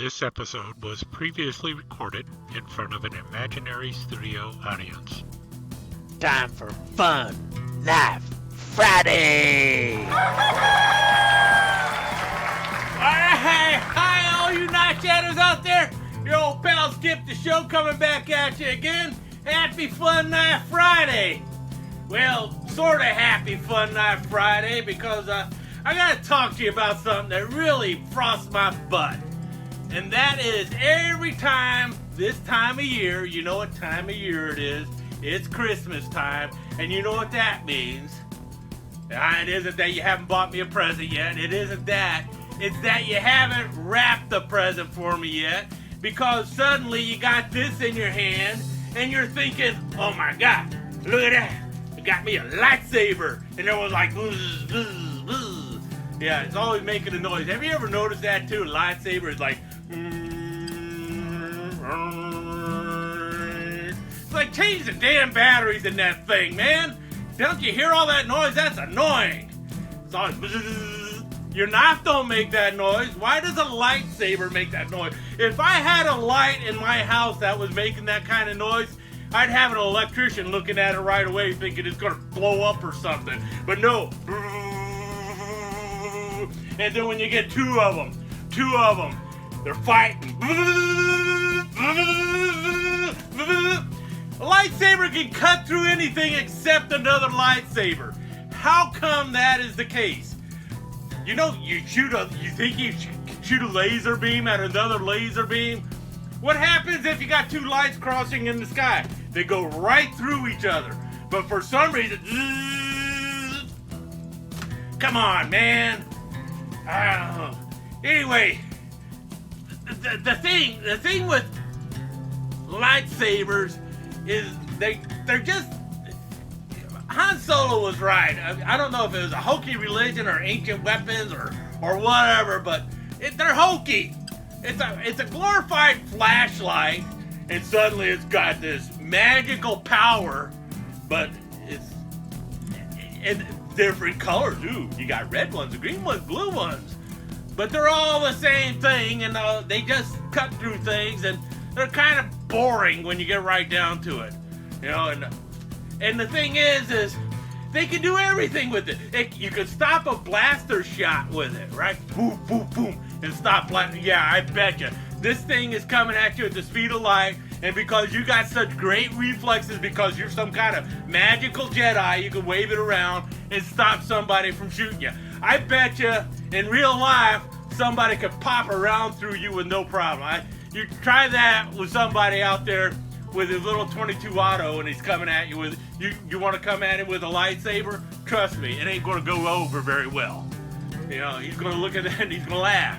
This episode was previously recorded in front of an imaginary studio audience. Time for Fun Knife Friday! Alright, hi all you night shadows out there. Your old pal Skip the Show coming back at you again. Happy Fun Knife Friday! Well, sort of happy Fun Knife Friday because I gotta talk to you about something that really frosts my butt. And that is every time this time of year, you know what time of year it is. It's Christmas time, and you know what that means. It isn't that you haven't bought me a present yet. It isn't that. It's that you haven't wrapped the present for me yet, because suddenly you got this in your hand, and you're thinking, oh my God, look at that. It got me a lightsaber. And everyone's like, buzz, buzz, buzz. Yeah, it's always making a noise. Have you ever noticed that too? A lightsaber is like, it's like, change the damn batteries in that thing, man. Don't you hear all that noise? That's annoying. It's always bzzz. Your knife don't make that noise. Why does a lightsaber make that noise? If I had a light in my house that was making that kind of noise, I'd have an electrician looking at it right away thinking it's going to blow up or something. But no. And then when you get two of them, they're fighting. A lightsaber can cut through anything except another lightsaber. How come that is the case? You know, you think you shoot a laser beam at another laser beam? What happens if you got two lights crossing in the sky? They go right through each other. But for some reason, come on, man. Anyway, the thing with lightsabers is they're just. Han Solo was right. I don't know if it was a hokey religion or ancient weapons or whatever, but they're hokey. It's a glorified flashlight, and suddenly it's got this magical power, but it's in different colors. Ooh, you got red ones, green ones, blue ones, but they're all the same thing, and they just cut through things, and they're kind of boring when you get right down to it, you know. And the thing is they can do everything with it. You can stop a blaster shot with it, right? Boom, boom, boom, and stop blaster. Yeah, I bet you. This thing is coming at you at the speed of light, and because you got such great reflexes, because you're some kind of magical Jedi, you can wave it around and stop somebody from shooting you. I bet you, in real life, somebody could pop around through you with no problem. You try that with somebody out there with his little 22 auto, and he's coming at you with, you want to come at him with a lightsaber? Trust me, it ain't going to go over very well. You know, he's going to look at that and he's going to laugh.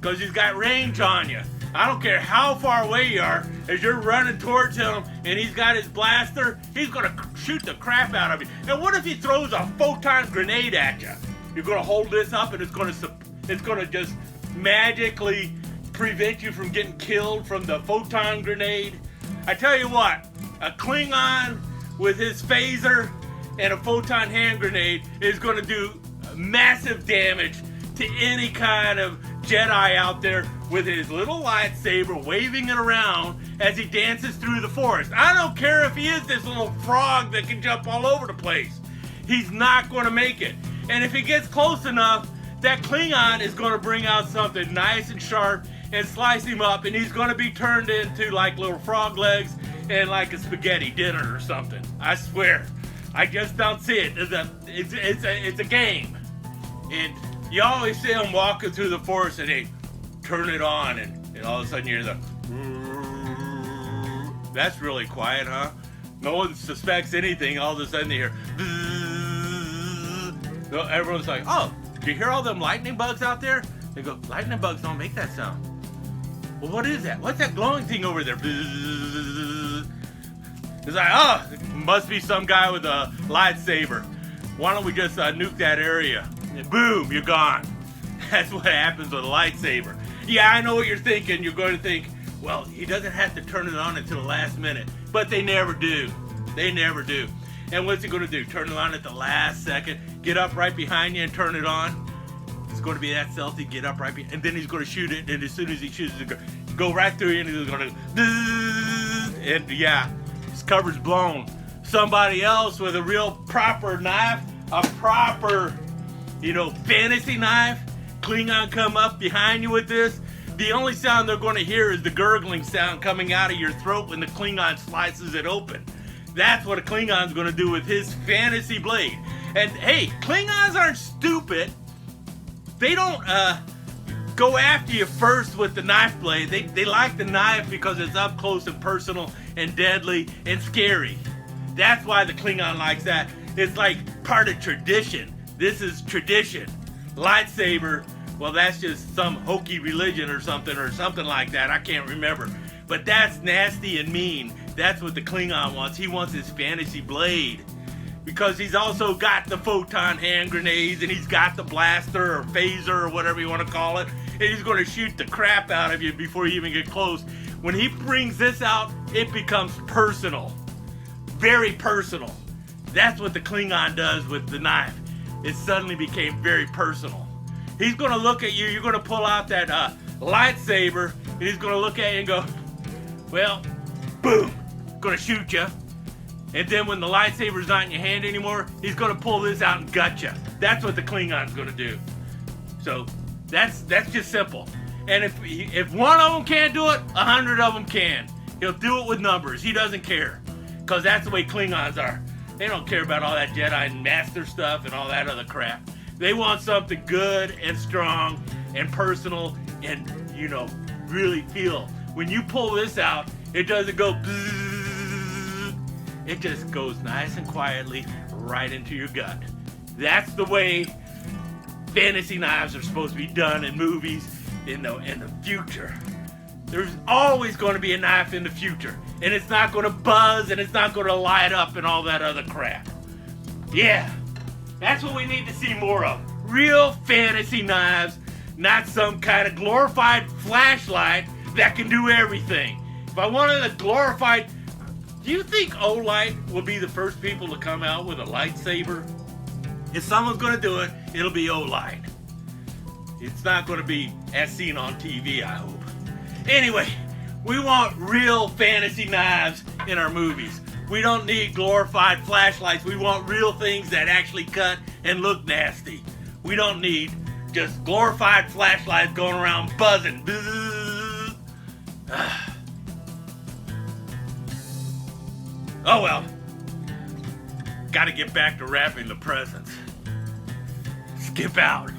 Because he's got range on you. I don't care how far away you are, as you're running towards him and he's got his blaster, he's going to shoot the crap out of you. And what if he throws a photon grenade at you? You're going to hold this up and it's going to just magically prevent you from getting killed from the photon grenade. I tell you what, a Klingon with his phaser and a photon hand grenade is going to do massive damage to any kind of Jedi out there with his little lightsaber waving it around as he dances through the forest. I don't care if he is this little frog that can jump all over the place. He's not going to make it. And if he gets close enough, that Klingon is going to bring out something nice and sharp and slice him up, and he's going to be turned into like little frog legs and like a spaghetti dinner or something. I swear. I just don't see it. It's a game. And you always see them walking through the forest and they turn it on, and all of a sudden you're that's really quiet, huh? No one suspects anything. All of a sudden they hear everyone's like, oh, do you hear all them lightning bugs out there? They go, lightning bugs don't make that sound. Well, what is that? What's that glowing thing over there? It's like, oh, it must be some guy with a lightsaber. Why don't we just nuke that area? And boom, you're gone. That's what happens with a lightsaber. Yeah, I know what you're thinking. You're going to think, well, he doesn't have to turn it on until the last minute. But they never do. They never do. And what's he going to do? Turn it on at the last second? Get up right behind you and turn it on? It's going to be that stealthy, get up right behind, and then he's going to shoot it, and as soon as he shoots it, go right through it, and he's going to, and yeah, his cover's blown. Somebody else with a real proper knife, a proper, fantasy knife, Klingon come up behind you with this, the only sound they're going to hear is the gurgling sound coming out of your throat when the Klingon slices it open. That's what a Klingon's going to do with his fantasy blade. And hey, Klingons aren't stupid. They don't go after you first with the knife blade. They like the knife because it's up close and personal and deadly and scary. That's why the Klingon likes that. It's like part of tradition. This is tradition. Lightsaber, well, that's just some hokey religion or something like that. I can't remember. But that's nasty and mean. That's what the Klingon wants. He wants his fantasy blade. Because he's also got the photon hand grenades, and he's got the blaster or phaser or whatever you want to call it, and he's going to shoot the crap out of you before you even get close. When he brings this out, it becomes personal. Very personal. That's what the Klingon does with the knife. It suddenly became very personal. He's going to look at you, you're going to pull out that lightsaber, and he's going to look at you and go, well, boom, going to shoot you. And then when the lightsaber's not in your hand anymore, he's going to pull this out and gut you. That's what the Klingon's going to do. So that's just simple. And if one of them can't do it, 100 of them can. He'll do it with numbers. He doesn't care. Because that's the way Klingons are. They don't care about all that Jedi and Master stuff and all that other crap. They want something good and strong and personal and, really feel. When you pull this out, it doesn't go bzzz. It just goes nice and quietly right into your gut. That's the way fantasy knives are supposed to be done in movies in the future. There's always going to be a knife in the future. And it's not going to buzz and it's not going to light up and all that other crap. Yeah, that's what we need to see more of. Real fantasy knives, not some kind of glorified flashlight that can do everything. If I wanted a glorified... Do you think Olight will be the first people to come out with a lightsaber? If someone's going to do it, it'll be Olight. It's not going to be as seen on TV, I hope. Anyway, we want real fantasy knives in our movies. We don't need glorified flashlights. We want real things that actually cut and look nasty. We don't need just glorified flashlights going around buzzing. Oh well. Gotta get back to wrapping the presents. Skip out.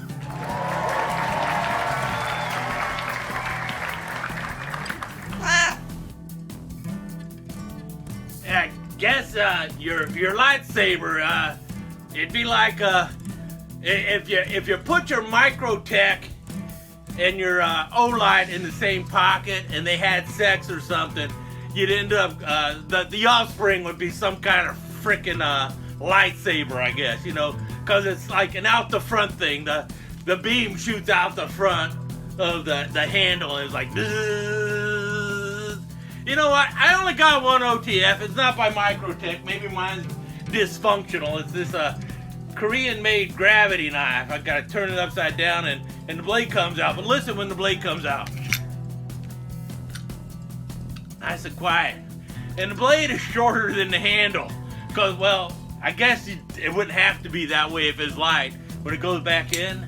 I guess your lightsaber, it'd be like if you put your Microtech and your Olight in the same pocket and they had sex or something, you'd end up the offspring would be some kind of frickin' lightsaber, I guess, because it's like an out the front thing. The beam shoots out the front of the handle and it's like bzzz. You know what? I only got one OTF. It's not by Microtech. Maybe mine's dysfunctional. It's this Korean-made gravity knife. I gotta turn it upside down and the blade comes out. But listen when the blade comes out. Nice and quiet. And the blade is shorter than the handle. Because, well, I guess it wouldn't have to be that way if it's light. When it goes back in.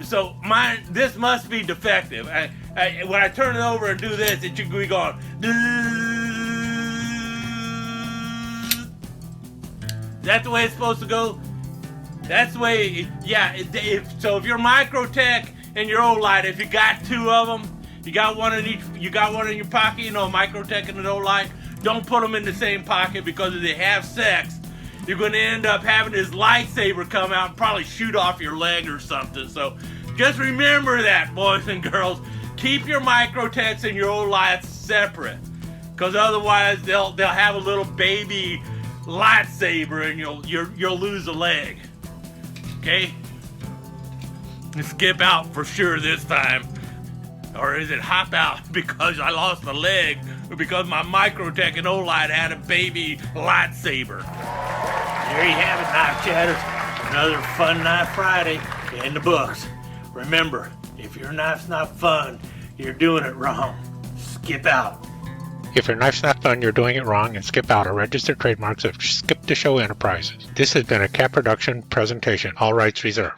So, this must be defective. When I turn it over and do this, it should be going. That's the way it's supposed to go? That's the way, so if you're Microtech and your Olight, if you got two of them, you got one in your pocket, a Microtech and an Olight, don't put them in the same pocket because if they have sex, you're going to end up having this lightsaber come out and probably shoot off your leg or something. So just remember that, boys and girls. Keep your Microtechs and your Olights separate, because otherwise they'll have a little baby lightsaber and you'll lose a leg. Okay? Skip out for sure this time. Or is it hop out because I lost a leg or because my Microtech and Olight had a baby lightsaber? There you have it, Knife Chatters. Another Fun Knife Friday. In the books. Remember, if your knife's not fun, you're doing it wrong. Skip out. If your knife's not fun, you're doing it wrong, and Skip Out are registered trademarks of Skip DeSheau's Enterprises. This has been a Cat Production presentation. All rights reserved.